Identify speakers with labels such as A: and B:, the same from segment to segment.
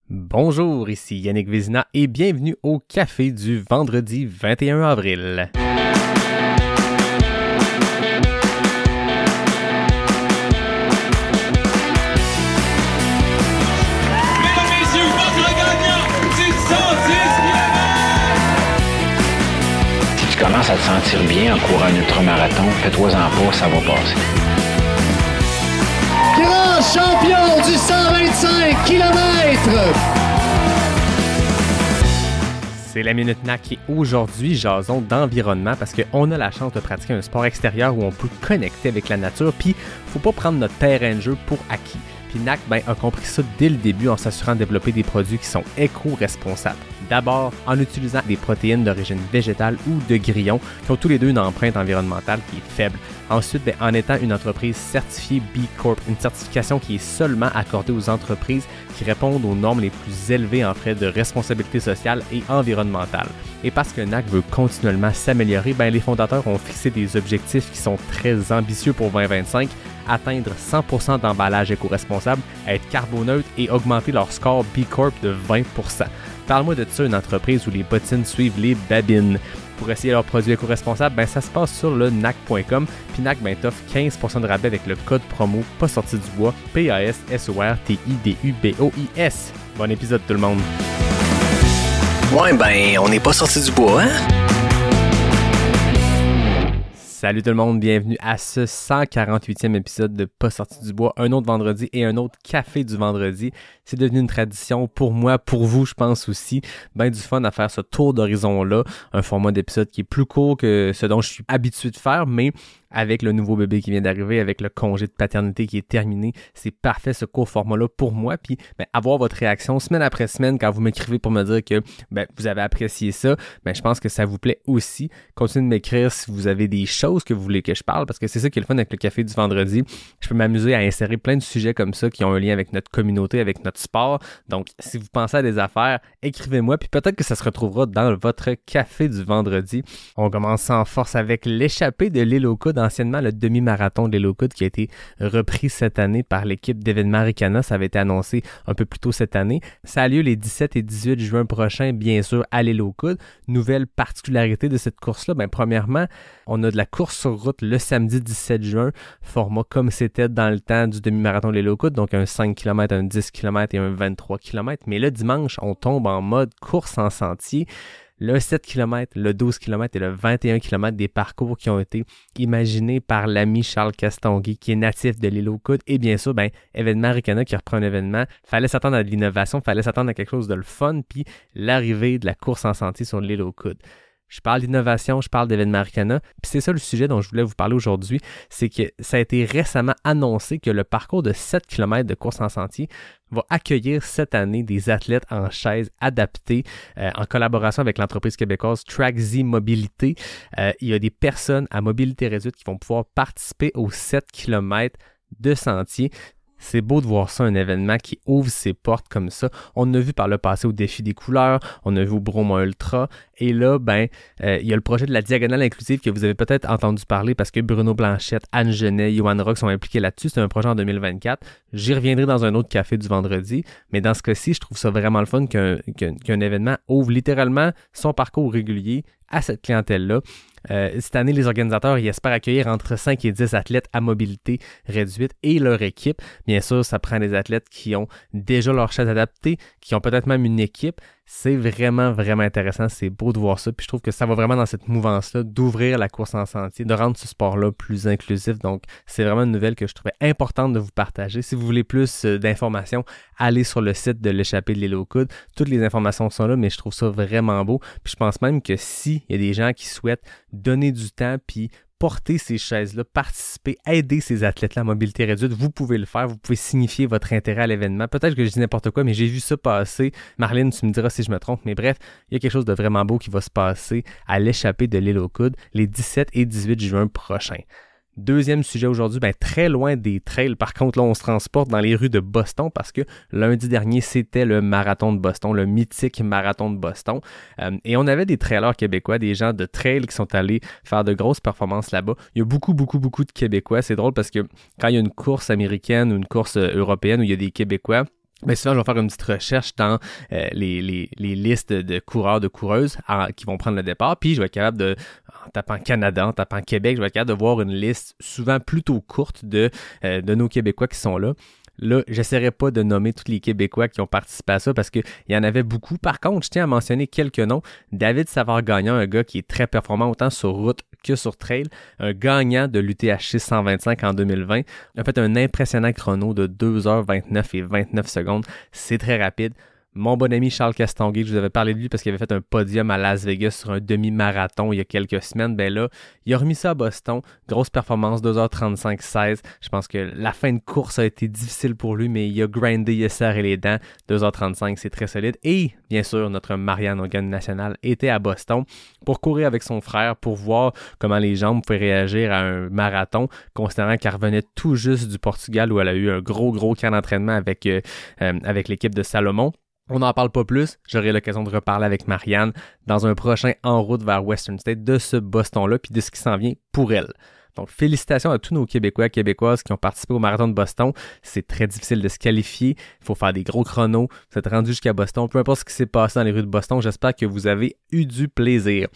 A: Bonjour, ici Yannick Vézina et bienvenue au Café du vendredi 21 avril.
B: Si tu commences à te sentir bien en courant un ultramarathon, fais-toi-en pas, ça va passer.
C: Grand champion du 125 km!
A: C'est la Minute NAC et aujourd'hui, jason d'environnement parce qu'on a la chance de pratiquer un sport extérieur où on peut connecter avec la nature puis faut pas prendre notre terrain de jeu pour acquis. Puis NAC a compris ça dès le début en s'assurant de développer des produits qui sont éco-responsables. D'abord, en utilisant des protéines d'origine végétale ou de grillons qui ont tous les deux une empreinte environnementale qui est faible. Ensuite, en étant une entreprise certifiée B Corp, une certification qui est seulement accordée aux entreprises qui répondent aux normes les plus élevées en frais de responsabilité sociale et environnementale. Et parce que NAC veut continuellement s'améliorer, les fondateurs ont fixé des objectifs qui sont très ambitieux pour 2025, atteindre 100% d'emballage éco-responsable, être carboneutre et augmenter leur score B Corp de 20%. Parle-moi de ça, une entreprise où les bottines suivent les babines. Pour essayer leurs produits éco-responsables, ça se passe sur le NAC.com. Puis NAC t'offre 15% de rabais avec le code promo pas sorti du bois, PASSORTIDUBOIS. Bon épisode tout le monde.
D: Ouais, on n'est pas sorti du bois, hein?
A: Salut tout le monde, bienvenue à ce 148e épisode de Pas sorti du bois, un autre vendredi et un autre café du vendredi. C'est devenu une tradition pour moi, pour vous je pense aussi. Du fun à faire ce tour d'horizon-là, un format d'épisode qui est plus court que ce dont je suis habitué de faire, mais avec le nouveau bébé qui vient d'arriver, avec le congé de paternité qui est terminé, c'est parfait ce court format-là pour moi. Puis avoir votre réaction semaine après semaine quand vous m'écrivez pour me dire que vous avez apprécié ça, je pense que ça vous plaît aussi. Continuez de m'écrire si vous avez des choses que vous voulez que je parle, parce que c'est ça qui est le fun avec le café du vendredi. Je peux m'amuser à insérer plein de sujets comme ça qui ont un lien avec notre communauté, avec notre sport. Donc, si vous pensez à des affaires, écrivez-moi, puis peut-être que ça se retrouvera dans votre café du vendredi. On commence en force avec l'échappée de l'île aux Coudes, anciennement le demi-marathon de l'île aux Coudes qui a été repris cette année par l'équipe d'événements Ricana. Ça avait été annoncé un peu plus tôt cette année. Ça a lieu les 17 et 18 juin prochains, bien sûr, à l'île aux Coudes. Nouvelle particularité de cette course-là, premièrement, on a de la course sur route le samedi 17 juin, format comme c'était dans le temps du demi-marathon de l'île aux Coudes, donc un 5 km, un 10 km et un 23 km. Mais le dimanche, on tombe en mode course en sentier. Le 7 km, le 12 km et le 21 km des parcours qui ont été imaginés par l'ami Charles Castonguay, qui est natif de l'île aux Coudes. Et bien sûr, événement Ricana qui reprend un événement. Fallait s'attendre à de l'innovation, fallait s'attendre à quelque chose de le fun, puis l'arrivée de la course en sentier sur l'île aux Coudes. Je parle d'innovation, je parle d'événements Ricana, puis c'est ça le sujet dont je voulais vous parler aujourd'hui, c'est que ça a été récemment annoncé que le parcours de 7 km de course en sentier va accueillir cette année des athlètes en chaise adaptées en collaboration avec l'entreprise québécoise TrackZ Mobilité. Il y a des personnes à mobilité réduite qui vont pouvoir participer aux 7 km de sentier. C'est beau de voir ça, un événement qui ouvre ses portes comme ça. On a vu par le passé au Défi des couleurs, on a vu au Bromont Ultra, et là, il y a le projet de la Diagonale inclusive que vous avez peut-être entendu parler parce que Bruno Blanchette, Anne Genet, Johan Rock sont impliqués là-dessus. C'est un projet en 2024. J'y reviendrai dans un autre café du vendredi, mais dans ce cas-ci, je trouve ça vraiment le fun qu'un événement ouvre littéralement son parcours régulier à cette clientèle-là. Cette année, les organisateurs ils espèrent accueillir entre 5 et 10 athlètes à mobilité réduite et leur équipe. Bien sûr, ça prend des athlètes qui ont déjà leur chaise adaptée, qui ont peut-être même une équipe. C'est vraiment, vraiment intéressant. C'est beau de voir ça. Puis je trouve que ça va vraiment dans cette mouvance-là d'ouvrir la course en sentier, de rendre ce sport-là plus inclusif. Donc, c'est vraiment une nouvelle que je trouvais importante de vous partager. Si vous voulez plus d'informations, allez sur le site de l'échappée de l'île aux Coudes. Toutes les informations sont là, mais je trouve ça vraiment beau. Puis je pense même que s'il y a des gens qui souhaitent donner du temps puis porter ces chaises-là, participer, aider ces athlètes-là à mobilité réduite, vous pouvez le faire, vous pouvez signifier votre intérêt à l'événement. Peut-être que je dis n'importe quoi, mais j'ai vu ça passer. Marlène, tu me diras si je me trompe, mais bref, il y a quelque chose de vraiment beau qui va se passer à l'échappée de l'île aux Coudes les 17 et 18 juin prochains. Deuxième sujet aujourd'hui, très loin des trails. Par contre, là, on se transporte dans les rues de Boston parce que lundi dernier, c'était le marathon de Boston, le mythique marathon de Boston. Et on avait des trailers québécois, des gens de trail qui sont allés faire de grosses performances là-bas. Il y a beaucoup de Québécois. C'est drôle parce que quand il y a une course américaine ou une course européenne où il y a des Québécois, Ben souvent, je vais faire une petite recherche dans les listes de coureurs, de coureuses qui vont prendre le départ. Puis, je vais être capable en tapant Canada, en tapant Québec, je vais être capable de voir une liste souvent plutôt courte de nos Québécois qui sont là. Là, j'essaierai pas de nommer tous les Québécois qui ont participé à ça parce qu'il y en avait beaucoup. Par contre, je tiens à mentionner quelques noms. David Savard-Gagnon, un gars qui est très performant autant sur route que sur trail, un gagnant de l'UTHC 125 en 2020, a fait un impressionnant chrono de 2h29 et 29 secondes. C'est très rapide. Mon bon ami Charles Castonguay, je vous avais parlé de lui parce qu'il avait fait un podium à Las Vegas sur un demi-marathon il y a quelques semaines. Ben là, il a remis ça à Boston. Grosse performance, 2h35-16. Je pense que la fin de course a été difficile pour lui, mais il a grindé, il a serré les dents. 2h35, c'est très solide. Et bien sûr, notre Marianne Hogan national était à Boston pour courir avec son frère, pour voir comment les jambes pouvaient réagir à un marathon, considérant qu'elle revenait tout juste du Portugal où elle a eu un gros camp d'entraînement avec l'équipe de Salomon. On n'en parle pas plus, j'aurai l'occasion de reparler avec Marianne dans un prochain En route vers Western State de ce Boston-là puis de ce qui s'en vient pour elle. Donc, félicitations à tous nos Québécois et Québécoises qui ont participé au marathon de Boston. C'est très difficile de se qualifier. Il faut faire des gros chronos. Vous êtes rendu jusqu'à Boston. Peu importe ce qui s'est passé dans les rues de Boston, j'espère que vous avez eu du plaisir.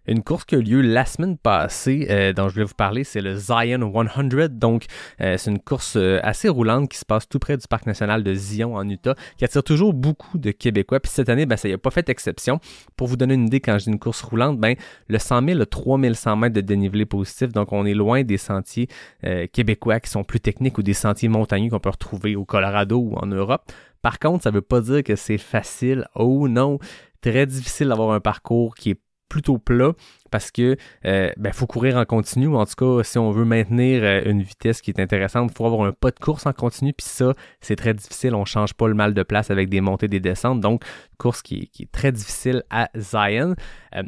A: Une course qui a eu lieu la semaine passée, dont je voulais vous parler, c'est le Zion 100. Donc, c'est une course assez roulante qui se passe tout près du parc national de Zion en Utah, qui attire toujours beaucoup de Québécois. Puis cette année, ça n'y a pas fait exception. Pour vous donner une idée, quand je dis une course roulante, le 100 000 a 3100 mètres de dénivelé positif. Donc, on est loin des sentiers québécois qui sont plus techniques ou des sentiers montagneux qu'on peut retrouver au Colorado ou en Europe. Par contre, ça ne veut pas dire que c'est facile. Oh non! Très difficile d'avoir un parcours qui est plutôt plat parce que faut courir en continu, ou en tout cas si on veut maintenir une vitesse qui est intéressante, il faut avoir un pas de course en continu, puis ça c'est très difficile, on ne change pas le mal de place avec des montées, des descentes, donc course qui est très difficile à Zion.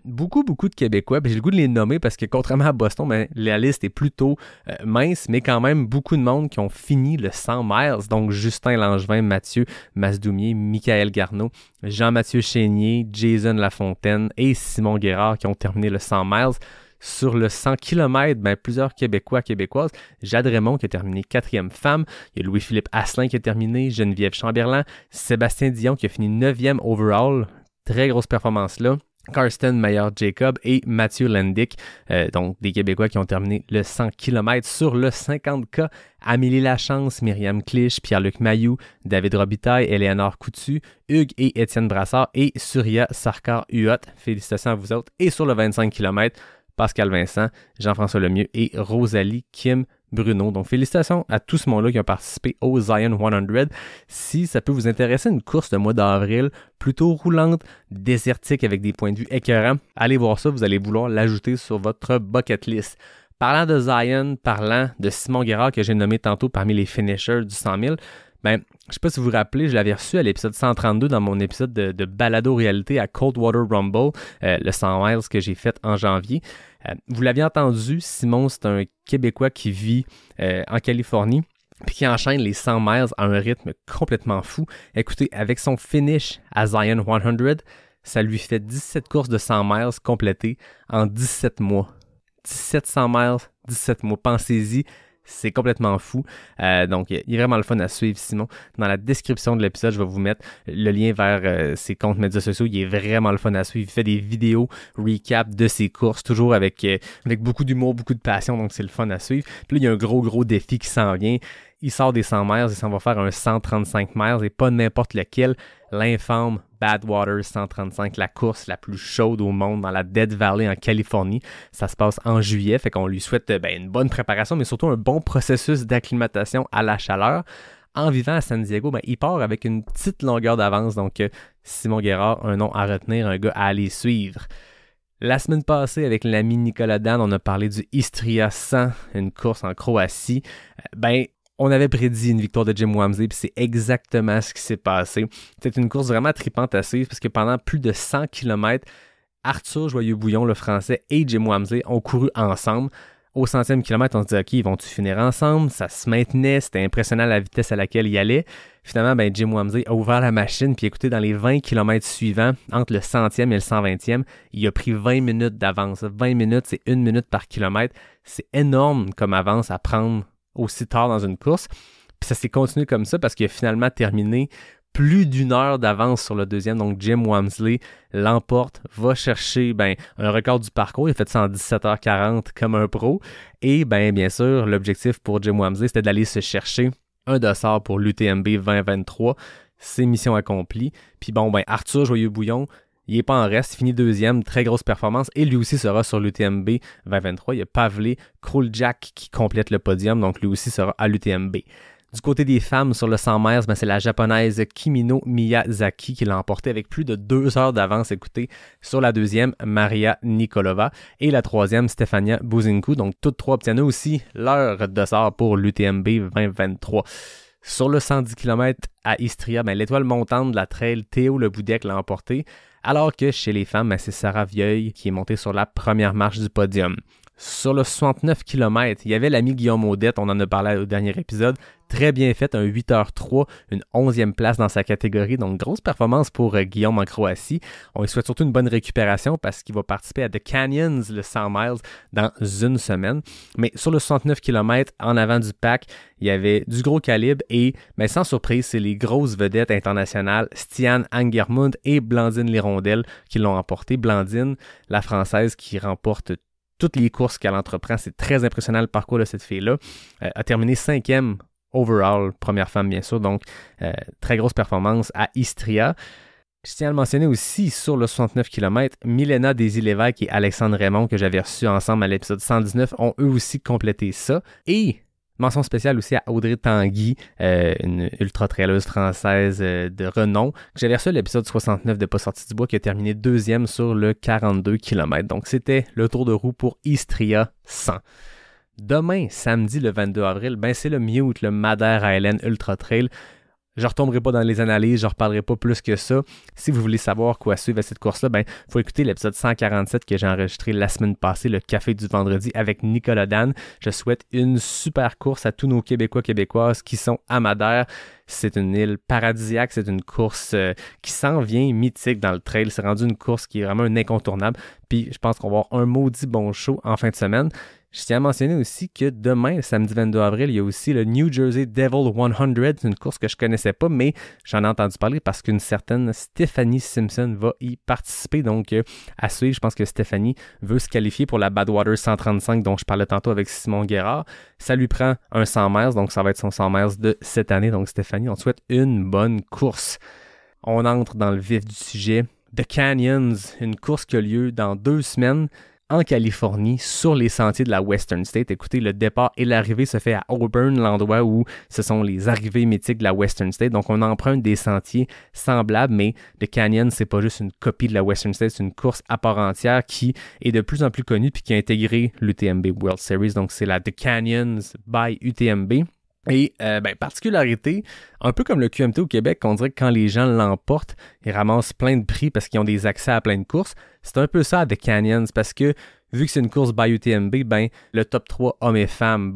A: Beaucoup de Québécois, j'ai le goût de les nommer parce que contrairement à Boston, la liste est plutôt mince, mais quand même beaucoup de monde qui ont fini le 100 miles, donc Justin Langevin, Mathieu Masdoumier, Michael Garneau, Jean-Mathieu Chénier, Jason Lafontaine et Simon Guérard qui ont terminé le 100 miles. Sur le 100 km, plusieurs Québécois, Québécoises. Jade Raymond qui a terminé 4e femme. Il y a Louis-Philippe Asselin qui a terminé. Geneviève Chamberlain. Sébastien Dion qui a fini 9e overall. Très grosse performance là. Karsten Mayer-Jacob et Mathieu Lendick, donc des Québécois qui ont terminé le 100 km. Sur le 50K, Amélie Lachance, Myriam Clich, Pierre-Luc Mailloux, David Robitaille, Éléonore Coutu, Hugues et Étienne Brassard et Surya Sarkar-Huot. Félicitations à vous autres. Et sur le 25 km, Pascal Vincent, Jean-François Lemieux et Rosalie Kim Bruno. Donc, félicitations à tout ce monde-là qui a participé au Zion 100. Si ça peut vous intéresser, une course de mois d'avril plutôt roulante, désertique avec des points de vue écœurants, allez voir ça, vous allez vouloir l'ajouter sur votre bucket list. Parlant de Zion, parlant de Simon Guérard que j'ai nommé tantôt parmi les finishers du 100 000, je ne sais pas si vous vous rappelez, je l'avais reçu à l'épisode 132 dans mon épisode de balado-réalité à Coldwater Rumble, le 100 miles que j'ai fait en janvier. Vous l'aviez entendu, Simon, c'est un Québécois qui vit en Californie puis qui enchaîne les 100 miles à un rythme complètement fou. Écoutez, avec son finish à Zion 100, ça lui fait 17 courses de 100 miles complétées en 17 mois. 1700 miles, 17 mois. Pensez-y. C'est complètement fou. Donc, il est vraiment le fun à suivre, Simon. Dans la description de l'épisode, je vais vous mettre le lien vers ses comptes médias sociaux. Il est vraiment le fun à suivre. Il fait des vidéos recap de ses courses, toujours avec beaucoup d'humour, beaucoup de passion. Donc, c'est le fun à suivre. Puis là, il y a un gros défi qui s'en vient. Il sort des 100 miles et s'en va faire un 135 miles et pas n'importe lequel. L'infâme Badwater 135, la course la plus chaude au monde dans la Death Valley en Californie. Ça se passe en juillet, fait qu'on lui souhaite une bonne préparation, mais surtout un bon processus d'acclimatation à la chaleur. En vivant à San Diego, il part avec une petite longueur d'avance. Donc, Simon Guérard, un nom à retenir, un gars à aller suivre. La semaine passée, avec l'ami Nicolas Dan, on a parlé du Istria 100, une course en Croatie. On avait prédit une victoire de Jim Wamsley, puis c'est exactement ce qui s'est passé. C'était une course vraiment tripante à suivre, parce que pendant plus de 100 km, Arthur Joyeux-Bouillon, le français, et Jim Wamsley ont couru ensemble. Au 100e kilomètre, on se dit « OK, ils vont-tu finir ensemble? » Ça se maintenait, c'était impressionnant la vitesse à laquelle il allait. Finalement, Jim Wamsley a ouvert la machine, puis écoutez, dans les 20 km suivants, entre le 100e et le 120e, il a pris 20 minutes d'avance. 20 minutes, c'est 1 minute par kilomètre. C'est énorme comme avance à prendre aussi tard dans une course. Puis ça s'est continué comme ça parce qu'il a finalement terminé plus d'1 heure d'avance sur le deuxième. Donc Jim Walmsley l'emporte, va chercher un record du parcours. Il a fait ça en 17h40 comme un pro. Et bien sûr, l'objectif pour Jim Walmsley, c'était d'aller se chercher un dossard pour l'UTMB 2023. C'est mission accomplie. Puis Arthur Joyeux-Bouillon, il n'est pas en reste, il finit deuxième, très grosse performance, et lui aussi sera sur l'UTMB 2023. Il y a Pavle Krúljak qui complète le podium, donc lui aussi sera à l'UTMB. Du côté des femmes, sur le 100 miles, c'est la japonaise Kimino Miyazaki qui l'a emporté avec plus de 2 heures d'avance. Écoutez, sur la deuxième, Maria Nikolova, et la troisième, Stefania Buzinku. Donc, toutes trois obtiennent aussi leur dossard pour l'UTMB 2023. Sur le 110 km à Istria, l'étoile montante de la trail, Théo Le Boudec l'a emporté, alors que chez les femmes, c'est Sarah Vieuil qui est montée sur la première marche du podium. Sur le 69 km, il y avait l'ami Guillaume Audette, on en a parlé au dernier épisode, très bien fait, un 8h03, une 11e place dans sa catégorie, donc grosse performance pour Guillaume en Croatie. On lui souhaite surtout une bonne récupération parce qu'il va participer à The Canyons, le 100 miles, dans une semaine. Mais sur le 69 km, en avant du pack, il y avait du gros calibre et, sans surprise, c'est les grosses vedettes internationales, Stian Angermund et Blandine Lirondelle qui l'ont emporté. Blandine, la Française qui remporte toutes les courses qu'elle entreprend. C'est très impressionnant le parcours de cette fille-là. A terminé 5e overall, première femme bien sûr, donc très grosse performance à Istria. Je tiens à le mentionner aussi sur le 69 km, Milena Désy-Lévesque et Alexandre Raymond que j'avais reçus ensemble à l'épisode 119 ont eux aussi complété ça. Et mention spéciale aussi à Audrey Tanguy, une ultra-traileuse française de renom, que j'avais reçu à l'épisode 69 de Pas sorti du bois, qui a terminé 2e sur le 42 km. Donc c'était le tour de roue pour Istria 100. Demain, samedi le 22 avril, c'est le Mute, le Madère Island Ultra Trail. Je ne retomberai pas dans les analyses, je ne reparlerai pas plus que ça. Si vous voulez savoir quoi suivre à cette course-là, il faut écouter l'épisode 147 que j'ai enregistré la semaine passée, le Café du vendredi avec Nicolas Dan. Je souhaite une super course à tous nos Québécoises qui sont à Madère. C'est une île paradisiaque, c'est une course qui s'en vient mythique dans le trail. C'est rendu une course qui est vraiment un incontournable. Puis je pense qu'on va avoir un maudit bon show en fin de semaine. Je tiens à mentionner aussi que demain, samedi 22 avril, il y a aussi le New Jersey Devil 100. C'est une course que je ne connaissais pas, mais j'en ai entendu parler parce qu'une certaine Stéphanie Simpson va y participer. Donc, à suivre, je pense que Stéphanie veut se qualifier pour la Badwater 135 dont je parlais tantôt avec Simon Guérard. Ça lui prend un 100 miles, donc ça va être son 100 miles de cette année. Donc, Stéphanie, on te souhaite une bonne course. On entre dans le vif du sujet. The Canyons, une course qui a lieu dans 2 semaines. En Californie, sur les sentiers de la Western State. Écoutez, le départ et l'arrivée se fait à Auburn, l'endroit où ce sont les arrivées mythiques de la Western State. Donc, on emprunte des sentiers semblables, mais The Canyon, c'est pas juste une copie de la Western State, c'est une course à part entière qui est de plus en plus connue puis qui a intégré l'UTMB World Series. Donc, c'est la The Canyons by UTMB. Et particularité, un peu comme le QMT au Québec, on dirait que quand les gens l'emportent, ils ramassent plein de prix parce qu'ils ont des accès à plein de courses. C'est un peu ça à The Canyons parce que vu que c'est une course by UTMB, le top 3 hommes et femmes,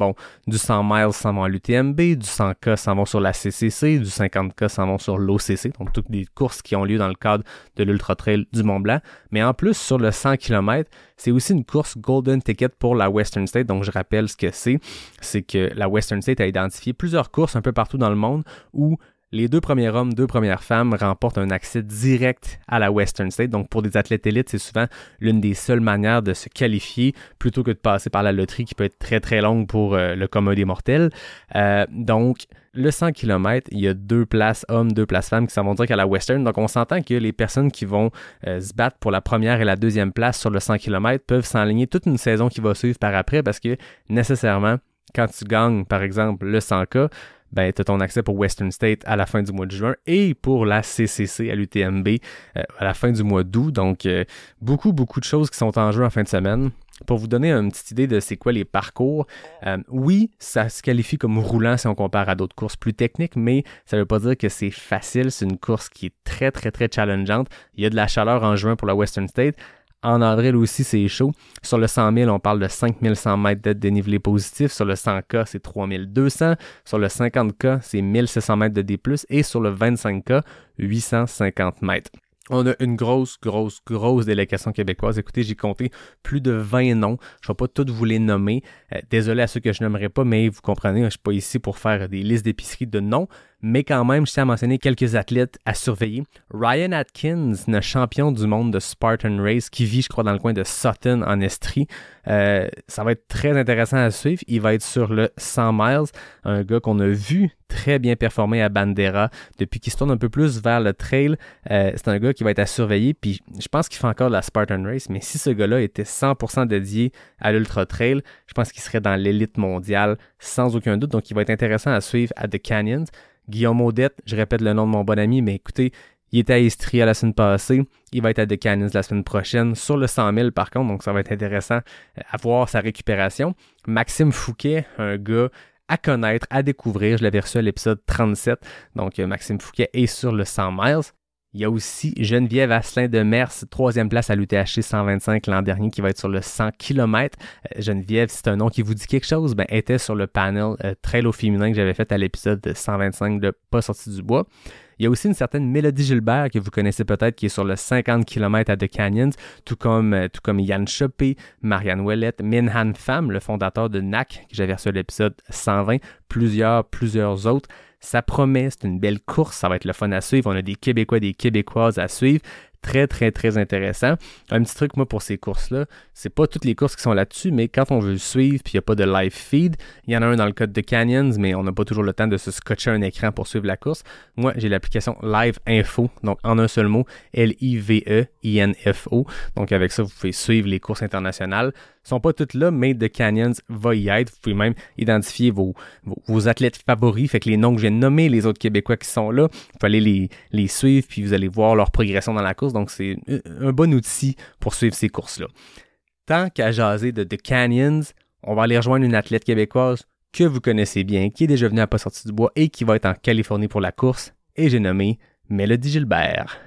A: du 100 miles s'en vont à l'UTMB, du 100K s'en vont sur la CCC, du 50K s'en vont sur l'OCC, donc toutes des courses qui ont lieu dans le cadre de l'Ultra Trail du Mont-Blanc. Mais en plus, sur le 100 km, c'est aussi une course Golden Ticket pour la Western State. Donc, je rappelle ce que c'est que la Western State a identifié plusieurs courses un peu partout dans le monde où les 2 premiers hommes, 2 premières femmes remportent un accès direct à la Western State. Donc, pour des athlètes élites, c'est souvent l'une des seules manières de se qualifier plutôt que de passer par la loterie qui peut être très, très longue pour le commun des mortels. Donc, le 100 km, il y a 2 places hommes, 2 places femmes qui s'en vont direct à la Western. Donc, on s'entend que les personnes qui vont se battre pour la première et la deuxième place sur le 100 km peuvent s'enligner toute une saison qui va suivre par après parce que, nécessairement, quand tu gagnes, par exemple, le 100K, tu as ton accès pour Western State à la fin du mois de juin et pour la CCC à l'UTMB à la fin du mois d'août. Donc, beaucoup de choses qui sont en jeu en fin de semaine. Pour vous donner une petite idée de c'est quoi les parcours, oui, ça se qualifie comme roulant si on compare à d'autres courses plus techniques, mais ça ne veut pas dire que c'est facile. C'est une course qui est très, très, très challengeante. Il y a de la chaleur en juin pour la Western State. En avril aussi, c'est chaud. Sur le 100 000, on parle de 5100 mètres de dénivelé positif. Sur le 100K, c'est 3200. Sur le 50K, c'est 1600 mètres de D+. Et sur le 25K, 850 mètres. On a une grosse délégation québécoise. Écoutez, j'ai compté plus de 20 noms. Je ne vais pas tous vous les nommer. Désolé à ceux que je nommerai pas, mais vous comprenez, je ne suis pas ici pour faire des listes d'épicerie de noms. Mais quand même, je tiens à mentionner quelques athlètes à surveiller. Ryan Atkins, le champion du monde de Spartan Race, qui vit, je crois, dans le coin de Sutton, en Estrie. Ça va être très intéressant à suivre. Il va être sur le 100 miles. Un gars qu'on a vu très bien performer à Bandera depuis qu'il se tourne un peu plus vers le trail. C'est un gars qui va être à surveiller. Puis je pense qu'il fait encore de la Spartan Race. Mais si ce gars-là était 100% dédié à l'Ultra Trail, je pense qu'il serait dans l'élite mondiale sans aucun doute. Donc il va être intéressant à suivre à The Canyons. Guillaume Audette, je répète le nom de mon bon ami, mais écoutez, il était à Istria la semaine passée, il va être à The Canyons la semaine prochaine, sur le 100 000 par contre, donc ça va être intéressant à voir sa récupération. Maxime Fouquet, un gars à connaître, à découvrir, je l'avais reçu à l'épisode 37, donc Maxime Fouquet est sur le 100 miles. Il y a aussi Geneviève Asselin de Mers, troisième place à l'UTHC 125 l'an dernier, qui va être sur le 100 km. Geneviève, c'est un nom qui vous dit quelque chose, était sur le panel Trail au féminin que j'avais fait à l'épisode 125 de Pas sorti du bois. Il y a aussi une certaine Mélodie Gilbert que vous connaissez peut-être qui est sur le 50 km à The Canyons, tout comme Yann Chopé, Marianne Ouellette, Minhan Pham, le fondateur de NAC, que j'avais reçu à l'épisode 120, plusieurs autres. Ça promet, c'est une belle course, ça va être le fun à suivre. On a des Québécois, des Québécoises à suivre. Très intéressant. Un petit truc, moi, pour ces courses-là, c'est pas toutes les courses qui sont là-dessus, mais quand on veut le suivre puis il n'y a pas de live feed, il y en a un dans le code de Canyons, mais on n'a pas toujours le temps de se scotcher un écran pour suivre la course. Moi, j'ai l'application Live Info, donc en un seul mot, L-I-V-E-I-N-F-O. Donc avec ça, vous pouvez suivre les courses internationales. Ils sont pas toutes là, mais The Canyons va y être. Vous pouvez même identifier vos athlètes favoris, fait que les noms que je viens de nommer, les autres Québécois qui sont là, vous pouvez aller les suivre, puis vous allez voir leur progression dans la course. Donc, c'est un bon outil pour suivre ces courses-là. Tant qu'à jaser de The Canyons, on va aller rejoindre une athlète québécoise que vous connaissez bien, qui est déjà venue à Pas sorti du bois et qui va être en Californie pour la course. Et j'ai nommé Mélodie Gilbert.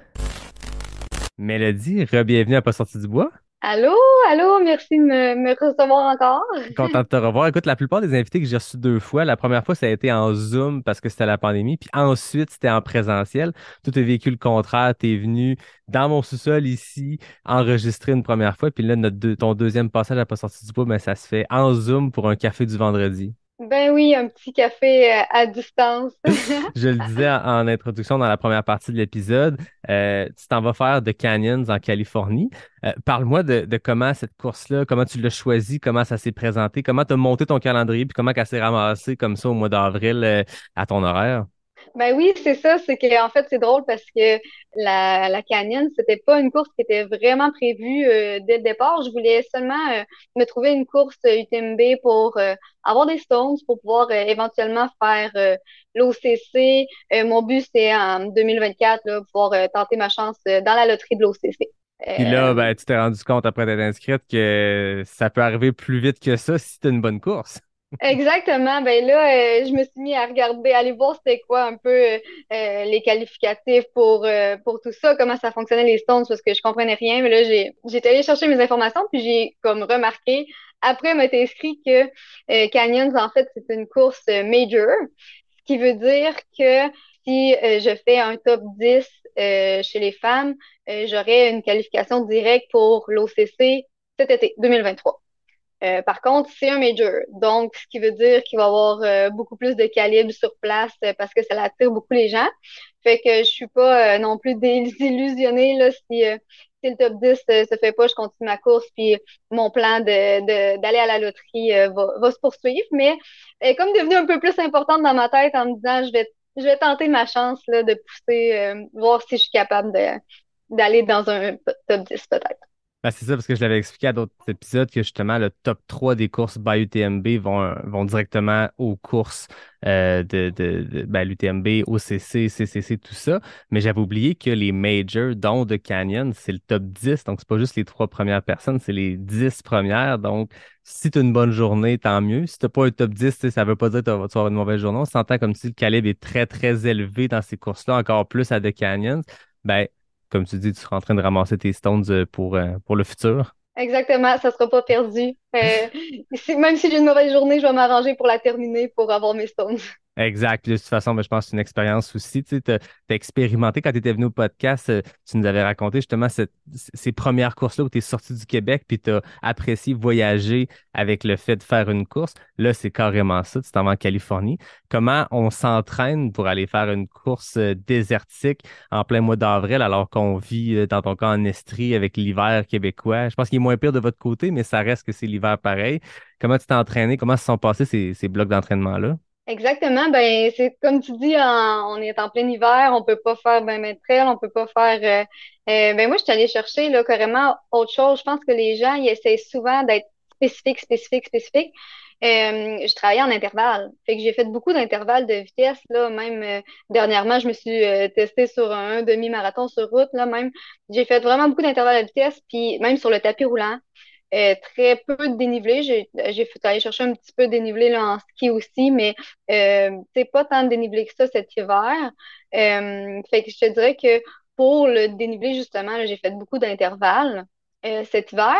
A: Mélodie, re-bienvenue à Pas sorti du bois.
E: Allô, merci de me recevoir encore.
A: Content de te revoir. Écoute, la plupart des invités que j'ai reçus 2 fois, la première fois, ça a été en Zoom parce que c'était la pandémie, puis ensuite, c'était en présentiel. Toi, tu as vécu le contraire. Tu es venu dans mon sous-sol ici, enregistrer une première fois, puis là, ton deuxième passage à Pas sorti du bois, mais ça se fait en Zoom pour un café du vendredi.
E: Ben oui, un petit café à distance.
A: Je le disais en introduction dans la première partie de l'épisode, tu t'en vas faire The Canyons en Californie. Parle-moi de comment cette course-là, comment tu l'as choisie, comment ça s'est présenté, comment tu as monté ton calendrier, puis comment elle s'est ramassée comme ça au mois d'avril à ton horaire.
E: Ben oui, c'est ça, c'est que en fait c'est drôle parce que la Canyon, c'était pas une course qui était vraiment prévue dès le départ. Je voulais seulement me trouver une course UTMB pour avoir des stones pour pouvoir éventuellement faire l'OCC. Mon but c'est en 2024 là, pouvoir tenter ma chance dans la loterie de l'OCC.
A: Puis là, ben, tu t'es rendu compte après d'être inscrite que ça peut arriver plus vite que ça si tu as une bonne course.
E: Exactement. Ben là, je me suis mis à regarder, aller voir c'était quoi un peu les qualificatifs pour tout ça, comment ça fonctionnait les stones, parce que je comprenais rien. Mais là, j'étais allée chercher mes informations, puis j'ai comme remarqué, après m'être inscrit que Canyons, en fait, c'est une course major, ce qui veut dire que si je fais un top 10 chez les femmes, j'aurai une qualification directe pour l'OCC cet été 2023. Par contre, c'est un major, donc ce qui veut dire qu'il va y avoir beaucoup plus de calibre sur place parce que ça attire beaucoup les gens. Fait que je suis pas non plus désillusionnée là, si le top 10 se fait pas, je continue ma course, puis mon plan d'aller à la loterie va se poursuivre. Mais elle est comme devenue un peu plus importante dans ma tête en me disant je vais tenter ma chance là, de pousser, voir si je suis capable d'aller dans un top 10 peut-être.
A: Ben, c'est ça, parce que je l'avais expliqué à d'autres épisodes que justement, le top 3 des courses by UTMB vont directement aux courses l'UTMB, OCC, CCC, tout ça. Mais j'avais oublié que les majors, dont The Canyon, c'est le top 10. Donc, c'est pas juste les 3 premières personnes, c'est les 10 premières. Donc, si tu as une bonne journée, tant mieux. Si tu n'as pas un top 10, ça veut pas dire que tu vas avoir une mauvaise journée. On s'entend comme si le calibre est très élevé dans ces courses-là, encore plus à The Canyons. Ben, comme tu dis, tu seras en train de ramasser tes stones pour le futur.
E: Exactement, ça sera pas perdu. Euh, Même si j'ai une mauvaise journée, je vais m'arranger pour la terminer pour avoir mes stones.
A: Exact. Puis de toute façon, ben, je pense que c'est une expérience aussi. Tu sais, t'as expérimenté quand tu étais venu au podcast, tu nous avais raconté justement ces premières courses-là où tu es sorti du Québec puis tu as apprécié voyager avec le fait de faire une course. Là, c'est carrément ça. Tu t'en vas en Californie. Comment on s'entraîne pour aller faire une course désertique en plein mois d'avril alors qu'on vit, dans ton cas, en Estrie avec l'hiver québécois? Je pense qu'il est moins pire de votre côté, mais ça reste que c'est l'hiver pareil. Comment tu t'es entraîné? Comment se sont passés ces blocs d'entraînement-là?
E: Exactement, ben c'est comme tu dis, on est en plein hiver, on peut pas faire ben trail, on peut pas faire ben moi je suis allée chercher là carrément autre chose. Je pense que les gens ils essayent souvent d'être spécifiques. Je travaillais en intervalle. Fait que j'ai fait beaucoup d'intervalles de vitesse là, même dernièrement, je me suis testée sur un demi-marathon sur route là même. J'ai fait vraiment beaucoup d'intervalles de vitesse puis même sur le tapis roulant. Très peu de dénivelé. J'ai fait aller chercher un petit peu de dénivelé là, en ski aussi, mais c'est pas tant de dénivelé que ça cet hiver. Fait que je te dirais que pour le dénivelé, justement, là, j'ai fait beaucoup d'intervalles cet hiver.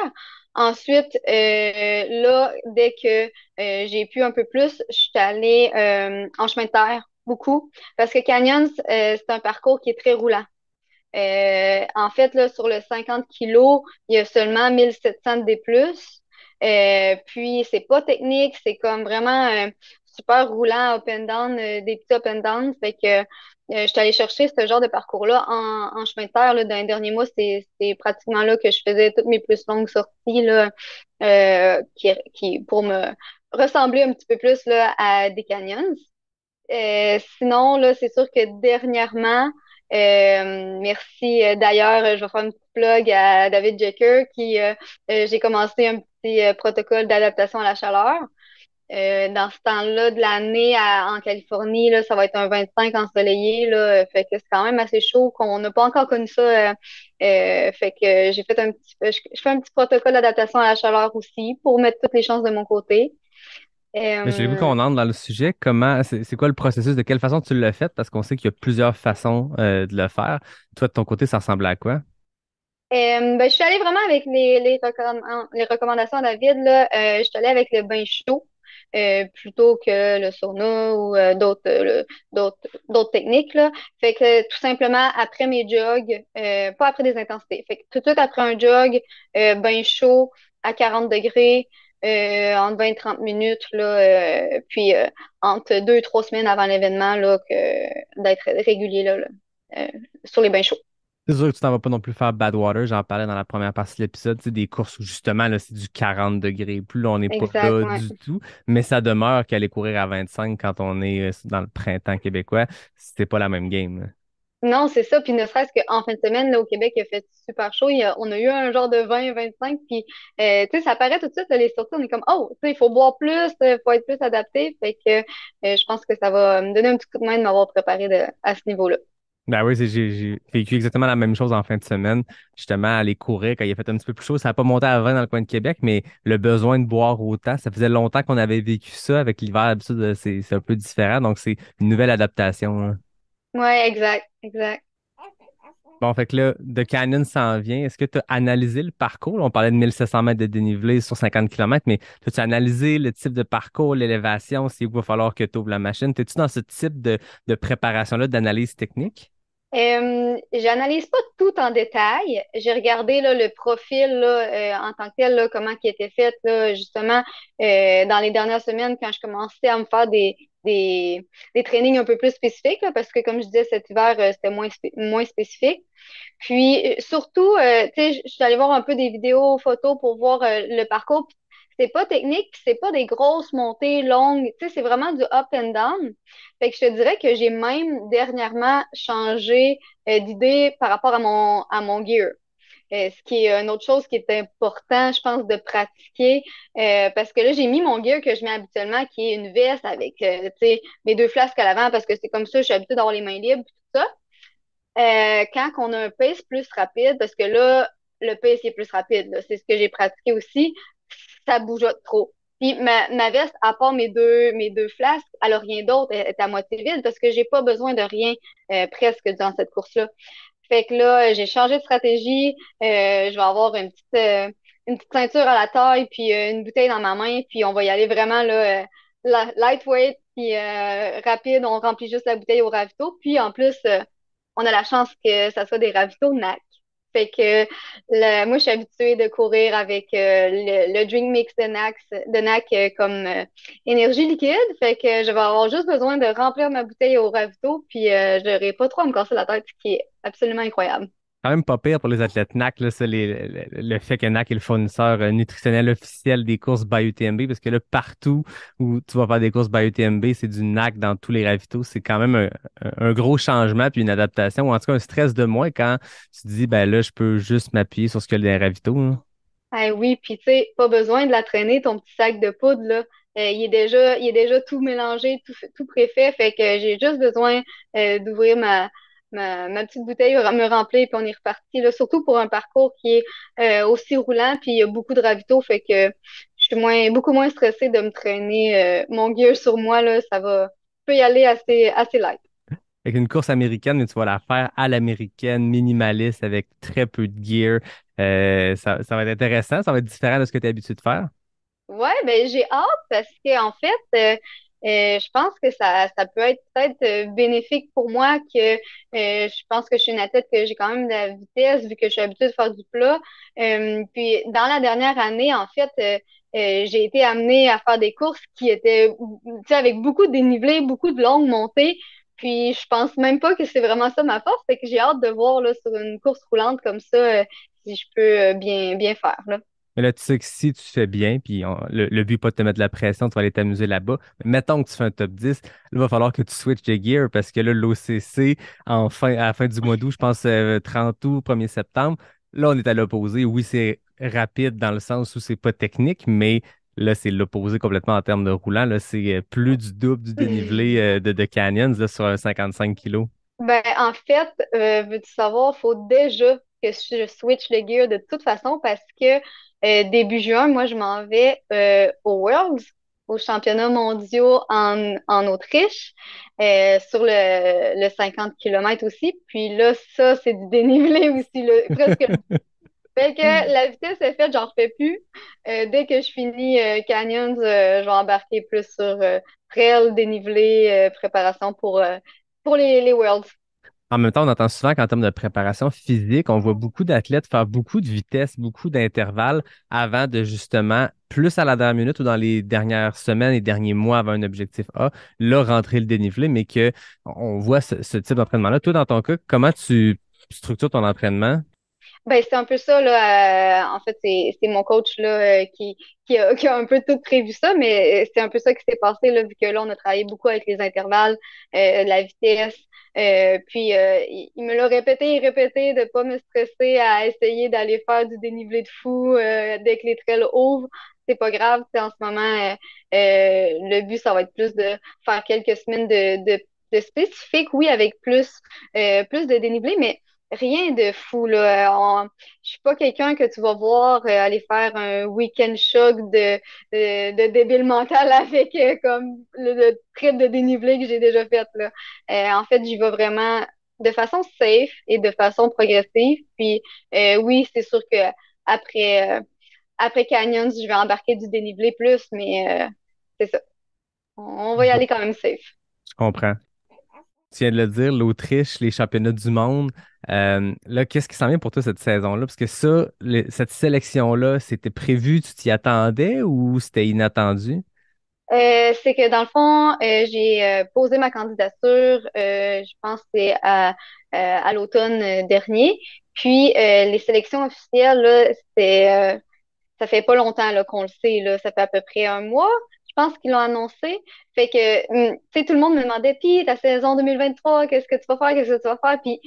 E: Ensuite, là, dès que j'ai pu un peu plus, je suis allée en chemin de terre, beaucoup, parce que Canyons, c'est un parcours qui est très roulant. En fait, là, sur le 50 kilos, il y a seulement 1700 de D+. Puis, c'est pas technique, c'est comme vraiment super roulant, up and down, des petits up and down. Fait que je suis allée chercher ce genre de parcours-là en chemin de terre. Là, dans les derniers mois, c'est pratiquement là que je faisais toutes mes plus longues sorties là, pour me ressembler un petit peu plus là, à des canyons. Sinon, là, c'est sûr que dernièrement, merci d'ailleurs, je vais faire une petite plug à David Jecker j'ai commencé un petit protocole d'adaptation à la chaleur. Dans ce temps-là de l'année en Californie, là, ça va être un 25 ensoleillé, là, fait que c'est quand même assez chaud, qu'on n'a pas encore connu ça. Fait que j'ai fait je fais un petit protocole d'adaptation à la chaleur aussi pour mettre toutes les chances de mon côté.
A: Mais j'ai le goût
E: Euh,
A: qu'on entre dans le sujet. C'est quoi le processus? De quelle façon tu l'as fait? Parce qu'on sait qu'il y a plusieurs façons de le faire. Toi, de ton côté, ça ressemble à quoi?
E: Ben, je suis allée vraiment avec les recommandations à David, là. Je suis allée avec le bain chaud plutôt que le sauna ou d'autres techniques, là. Fait que tout simplement, après mes jogs, pas après des intensités, fait que tout de suite après un jog, bain chaud à 40 degrés, entre 20 et 30 minutes, là, puis entre 2 et 3 semaines avant l'événement, là, d'être régulier là, euh, sur les bains chauds.
A: C'est sûr que tu t'en vas pas non plus faire Badwater. J'en parlais dans la première partie de l'épisode. Tu sais, des courses où justement, là, c'est du 40 degrés. Plus là, on n'est pas
E: Exact,
A: là
E: ouais.
A: du tout. Mais ça demeure qu'aller courir à 25 quand on est dans le printemps québécois, c'est pas la même game, là.
E: Non, c'est ça. Puis ne serait-ce qu'en fin de semaine, là, au Québec, il a fait super chaud. On a eu un genre de 20-25. Puis, tu sais, ça paraît tout de suite, là, les sorties, on est comme, oh, tu sais, il faut boire plus, il faut être plus adapté. Fait que je pense que ça va me donner un petit coup de main de m'avoir préparé à ce niveau-là.
A: Ben oui, j'ai vécu exactement la même chose en fin de semaine. Justement, aller courir quand il a fait un petit peu plus chaud. Ça n'a pas monté à 20 dans le coin de Québec, mais le besoin de boire autant, ça faisait longtemps qu'on avait vécu ça. Avec l'hiver, d'habitude, c'est un peu différent. Donc, c'est une nouvelle adaptation, là.
E: Ouais, exact, exact.
A: Bon, fait que là, The Canyon s'en vient. Est-ce que tu as analysé le parcours? Là, on parlait de 1700 mètres de dénivelé sur 50 kilomètres, mais as-tu analysé le type de parcours, l'élévation, c'est où il va falloir que tu ouvres la machine? Es-tu dans ce type de préparation-là, d'analyse technique?
E: J'analyse pas tout en détail. J'ai regardé là, le profil là, en tant que tel, là, comment qui était fait là, justement dans les dernières semaines quand je commençais à me faire des trainings un peu plus spécifiques là, parce que comme je disais cet hiver c'était moins spécifique. Puis surtout, tu sais, je suis allée voir un peu des vidéos, photos pour voir le parcours. C'est pas technique, c'est pas des grosses montées longues, tu sais, c'est vraiment du up and down. Fait que je te dirais que j'ai même dernièrement changé d'idée par rapport à mon gear. Ce qui est une autre chose qui est important, je pense, de pratiquer. Parce que là, j'ai mis mon gear que je mets habituellement, qui est une veste avec, tu sais, mes deux flasques à l'avant, parce que c'est comme ça, je suis habituée d'avoir les mains libres, tout ça. Quand on a un pace plus rapide, parce que là, le pace est plus rapide, là, c'est ce que j'ai pratiqué aussi, ça bougeote trop. Puis ma veste, à part mes deux flasques, elle a rien d'autre, elle est à moitié vide parce que j'ai pas besoin de rien presque dans cette course-là. Fait que là, j'ai changé de stratégie. Je vais avoir une petite ceinture à la taille, puis une bouteille dans ma main, puis on va y aller vraiment là, lightweight, puis rapide. On remplit juste la bouteille au ravito. Puis en plus, on a la chance que ça soit des ravitaux NAC. Fait que moi, je suis habituée de courir avec le drink mix de NAC comme énergie liquide. Fait que je vais avoir juste besoin de remplir ma bouteille au ravito, puis je n'aurai pas trop à me casser la tête, ce qui est absolument incroyable.
A: Quand même pas pire pour les athlètes NAC, là, ça, le fait que NAC est le fournisseur nutritionnel officiel des courses by UTMB, parce que là, partout où tu vas faire des courses by UTMB, c'est du NAC dans tous les ravitaux. C'est quand même un gros changement puis une adaptation, ou en tout cas un stress de moins quand tu te dis, ben là, je peux juste m'appuyer sur ce qu'il y a dans les ravitaux, là.
E: Ah oui, puis tu sais, pas besoin de la traîner, ton petit sac de poudre, là. Il est déjà tout mélangé, tout préfet, fait que j'ai juste besoin d'ouvrir ma petite bouteille, me remplir, puis on est reparti, là. Surtout pour un parcours qui est aussi roulant, puis il y a beaucoup de ravitaux, fait que je suis beaucoup moins stressée de me traîner mon gear sur moi, là. Je peux y aller assez light.
A: Avec une course américaine, mais tu vas la faire à l'américaine, minimaliste, avec très peu de gear. Ça va être intéressant, ça va être différent de ce que tu es habitué de faire.
E: Ouais, ben j'ai hâte parce que en fait, je pense que ça peut être peut-être bénéfique pour moi que je pense que je suis une athlète que j'ai quand même de la vitesse vu que je suis habituée de faire du plat. Puis dans la dernière année, en fait, j'ai été amenée à faire des courses qui étaient, tu sais, avec beaucoup de dénivelé, beaucoup de longues montées. Puis je pense même pas que c'est vraiment ça ma force, c'est que j'ai hâte de voir là sur une course roulante comme ça si je peux bien faire là.
A: Mais là, tu sais que si tu fais bien, puis le but n'est pas de te mettre de la pression, tu vas aller t'amuser là-bas. Mais mettons que tu fais un top 10, là, il va falloir que tu switches de gear parce que là, l'OCC, à la fin du mois d'août, je pense 30 août, 1er septembre, là, on est à l'opposé. Oui, c'est rapide dans le sens où c'est pas technique, mais là, c'est l'opposé complètement en termes de roulant. Là, c'est plus du double du dénivelé de Canyons là, sur un 55 kilos.
E: Ben, en fait, veux-tu savoir, faut déjà que je switch le gear de toute façon parce que début juin, moi, je m'en vais aux Worlds, aux championnats mondiaux en Autriche, sur le 50 km aussi. Puis là, ça, c'est du dénivelé aussi, là, presque. Fait que la vitesse est faite, j'en refais plus. Dès que je finis Canyons, je vais embarquer plus sur trail, dénivelé, préparation pour les Worlds.
A: En même temps, on entend souvent qu'en termes de préparation physique, on voit beaucoup d'athlètes faire beaucoup de vitesse, beaucoup d'intervalles avant de justement, plus à la dernière minute ou dans les dernières semaines et derniers mois avant un objectif A, là, rentrer le dénivelé, mais que on voit ce type d'entraînement-là. Toi, dans ton cas, comment tu structures ton entraînement?
E: Ben, c'est un peu ça, là. En fait, c'est mon coach, là, qui a un peu tout prévu ça, mais c'est un peu ça qui s'est passé, là, vu que là, on a travaillé beaucoup avec les intervalles, la vitesse. Puis, il me l'a répété et répété de pas me stresser à essayer d'aller faire du dénivelé de fou, dès que les trails ouvrent. C'est pas grave, c'est en ce moment, le but, ça va être plus de faire quelques semaines de spécifique, oui, avec plus de dénivelé, mais rien de fou, là. Je suis pas quelqu'un que tu vas voir aller faire un week-end choc de débile mental avec comme le trip de dénivelé que j'ai déjà fait, là. En fait, j'y vais vraiment de façon safe et de façon progressive. Puis oui, c'est sûr que après Canyons, je vais embarquer du dénivelé plus, mais c'est ça. On va y
A: Je
E: aller quand même safe.
A: je comprends. Tu viens de le dire, l'Autriche, les championnats du monde. Là, qu'est-ce qui s'en vient pour toi cette saison-là? Parce que ça, cette sélection-là, c'était prévu, tu t'y attendais ou c'était inattendu?
E: C'est que dans le fond, j'ai posé ma candidature, je pense que c'est à l'automne dernier. Puis les sélections officielles, là, ça fait pas longtemps là, qu'on le sait, là, ça fait à peu près un mois. Je pense qu'ils l'ont annoncé. Fait que, tu sais, tout le monde me demandait, puis ta saison 2023, qu'est-ce que tu vas faire, qu'est-ce que tu vas faire? Puis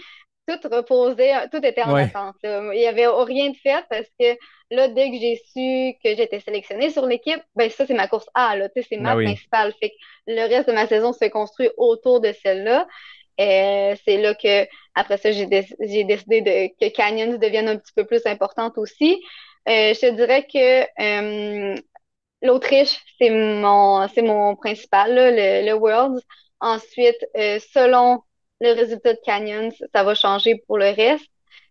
E: tout reposait, tout était en
A: Ouais.
E: attente, là. Il y avait rien de fait parce que là, dès que j'ai su que j'étais sélectionnée sur l'équipe, ben ça, c'est ma course A, là, tu sais, c'est
A: Ah
E: ma
A: oui.
E: principale. Fait que le reste de ma saison se construit autour de celle-là. C'est là que, après ça, j'ai décidé que Canyons devienne un petit peu plus importante aussi. Je te dirais que l'Autriche, c'est mon principal, là, le Worlds. Ensuite, selon le résultat de Canyons, ça va changer pour le reste,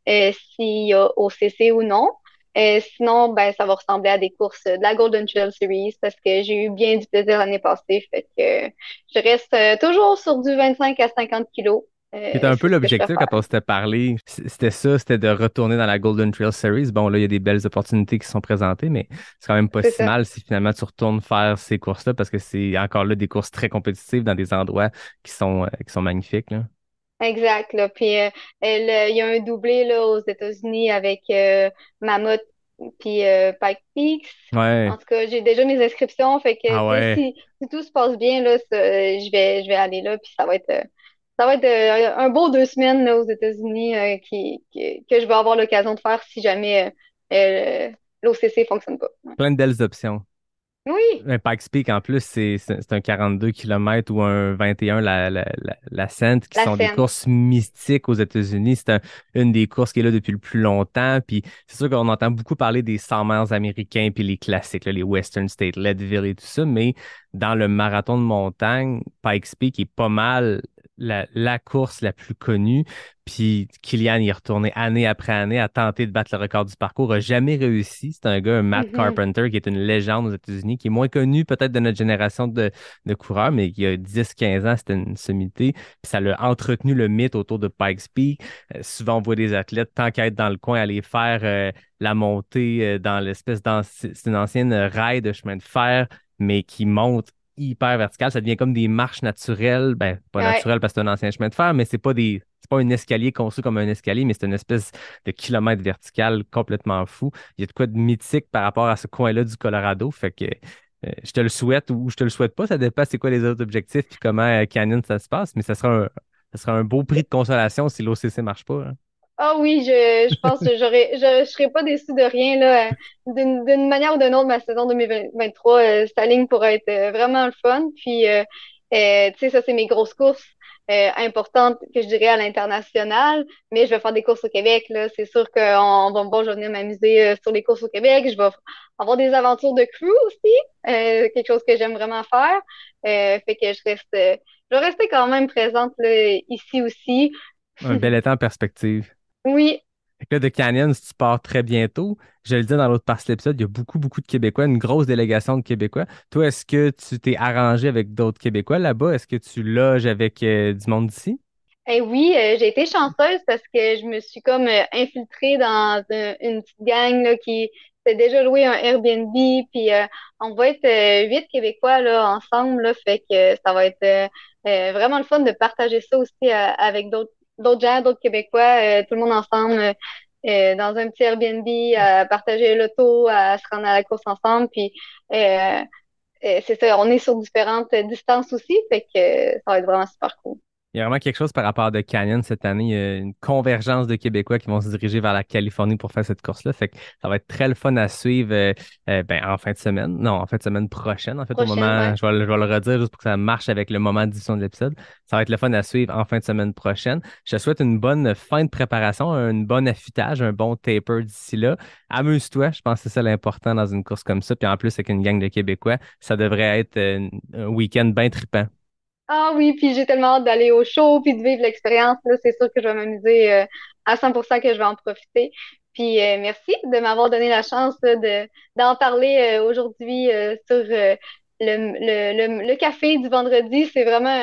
E: s'il y a OCC ou non. Sinon, ben, ça va ressembler à des courses de la Golden Trail Series parce que j'ai eu bien du plaisir l'année passée. Fait que je reste toujours sur du 25 à 50 kilos.
A: C'était un peu
E: C'est ce que je
A: l'objectif
E: préfère.
A: quand on s'était parlé. C'était ça, c'était de retourner dans la Golden Trail Series. Bon, là, il y a des belles opportunités qui sont présentées, mais c'est quand même pas
E: C'est
A: si
E: ça.
A: mal si finalement tu retournes faire ces courses-là parce que c'est encore là des courses très compétitives dans des endroits qui sont magnifiques, là.
E: Exact, là. Puis il y a un doublé là, aux États-Unis avec Mammoth puis Pike Peaks.
A: Ouais.
E: En tout cas, j'ai déjà mes inscriptions. Fait que
A: Ah
E: tu sais,
A: ouais.
E: si tout se passe bien, là, je vais aller là, puis ça va être un beau 2 semaines là, aux États-Unis que je vais avoir l'occasion de faire si jamais l'OCC fonctionne pas.
A: Plein de belles options.
E: Oui,
A: Un Pikes Peak, en plus, c'est un 42 km ou un 21, la Ascent, qui
E: la
A: sont des
E: scène.
A: courses mystiques aux États-Unis. Une des courses qui est là depuis le plus longtemps. Puis c'est sûr qu'on entend beaucoup parler des 100 miles américains puis les classiques, là, les Western State, Leadville et tout ça. Mais dans le marathon de montagne, Pikes Peak est pas mal la course la plus connue. Puis Kylian y est retourné année après année à tenter de battre le record du parcours, a jamais réussi. C'est un gars, un Matt
E: Mhm,
A: Carpenter, qui est une légende aux États-Unis, qui est moins connu peut-être de notre génération de coureurs, mais qui a 10-15 ans, c'était une sommité. Puis ça l'a entretenu le mythe autour de Pikes Peak. Souvent, on voit des athlètes, tant qu'à être dans le coin, aller faire la montée dans c'est une ancienne rail de chemin de fer, mais qui monte hyper vertical. Ça devient comme des marches naturelles. Ben, pas
E: ouais.
A: naturelles parce que c'est un ancien chemin de fer, mais c'est pas un escalier conçu comme un escalier, mais c'est une espèce de kilomètre vertical complètement fou. Il y a de quoi de mythique par rapport à ce coin-là du Colorado. Fait que je te le souhaite ou je te le souhaite pas. Ça dépend c'est quoi les autres objectifs puis comment Canyon ça se passe, mais ça sera un beau prix de consolation si l'OCC marche pas, hein.
E: Ah oui, je pense que je serais pas déçue de rien, là. D'une manière ou d'une autre, ma saison 2023 s'aligne pour être vraiment le fun. Puis, tu sais, ça, c'est mes grosses courses importantes que je dirais à l'international. Mais je vais faire des courses au Québec, là. C'est sûr bon, je vais venir m'amuser sur les courses au Québec. Je vais avoir des aventures de crew aussi, quelque chose que j'aime vraiment faire. Fait que je vais rester quand même présente là, ici aussi.
A: Un bel état en perspective.
E: Oui.
A: Fait que là, de Canyon, si tu pars très bientôt, je le dis dans l'autre partie de l'épisode, il y a beaucoup, beaucoup de Québécois, une grosse délégation de Québécois. Toi, est-ce que tu t'es arrangé avec d'autres Québécois là-bas? Est-ce que tu loges avec du monde d'ici?
E: Eh oui, j'ai été chanceuse parce que je me suis comme infiltrée dans une petite gang là, qui s'est déjà loué un Airbnb, puis on va être 8 Québécois là ensemble là, fait que ça va être vraiment le fun de partager ça aussi avec d'autres gens, d'autres Québécois, tout le monde ensemble dans un petit Airbnb, à partager l'auto, à se rendre à la course ensemble, puis euh, c'est ça, on est sur différentes distances aussi, fait que ça va être vraiment super cool.
A: Il y a vraiment quelque chose par rapport à The Canyon cette année. Il y a une convergence de Québécois qui vont se diriger vers la Californie pour faire cette course-là. Fait que ça va être très le fun à suivre ben, en fin de semaine. Non, en fin de semaine prochaine. En fait, au
E: Prochaine,
A: moment,
E: ouais.
A: je vais le redire juste pour que ça marche avec le moment d'édition de l'épisode. Ça va être le fun à suivre en fin de semaine prochaine. Je te souhaite une bonne fin de préparation, un bon affûtage, un bon taper d'ici là. Amuse-toi. Je pense que c'est ça l'important dans une course comme ça. Puis en plus, avec une gang de Québécois, ça devrait être un week-end bien trippant.
E: Ah oui, puis j'ai tellement hâte d'aller au show puis de vivre l'expérience. Là, c'est sûr que je vais m'amuser à 100% que je vais en profiter. Puis merci de m'avoir donné la chance là, d'en parler aujourd'hui sur le café du vendredi. C'est vraiment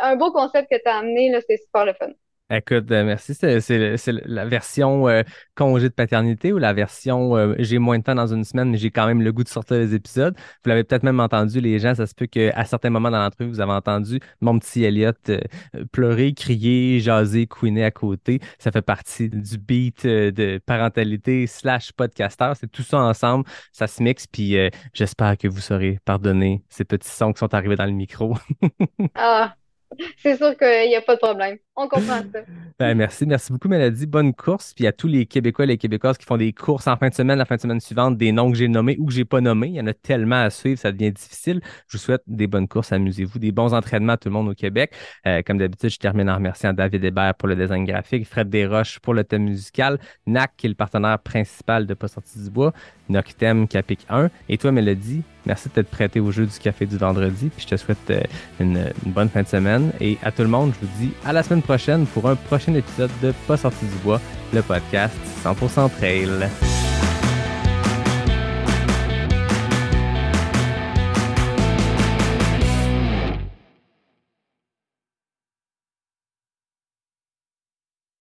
E: un beau concept que tu as amené. Là, c'est super le fun.
A: Écoute, merci. C'est la version congé de paternité ou la version j'ai moins de temps dans une semaine, mais j'ai quand même le goût de sortir les épisodes. Vous l'avez peut-être même entendu, les gens. Ça se peut qu'à certains moments dans l'entrevue, vous avez entendu mon petit Elliot pleurer, crier, jaser, couiner à côté. Ça fait partie du beat de parentalité slash podcasteur. C'est tout ça ensemble. Ça se mixe. Puis j'espère que vous saurez pardonner ces petits sons qui sont arrivés dans le micro.
E: Ah, c'est sûr qu'il n'y a pas de problème. On comprend ça.
A: Ben, merci beaucoup, Mélodie. Bonne course. Puis à tous les Québécois et les Québécoises qui font des courses en fin de semaine, la fin de semaine suivante, des noms que j'ai nommés ou que j'ai pas nommés. Il y en a tellement à suivre, ça devient difficile. Je vous souhaite des bonnes courses, amusez-vous, des bons entraînements à tout le monde au Québec. Comme d'habitude, je termine en remerciant David Hébert pour le design graphique, Fred Desroches pour le thème musical, NAC qui est le partenaire principal de Pas sorti du bois, Noctem Capic 1. Et toi, Mélodie, merci de t'être prêté au jeu du café du vendredi. Puis je te souhaite une bonne fin de semaine. Et à tout le monde, je vous dis à la semaine prochaine pour un prochain épisode de Pas sorti du bois, le podcast 100% trail.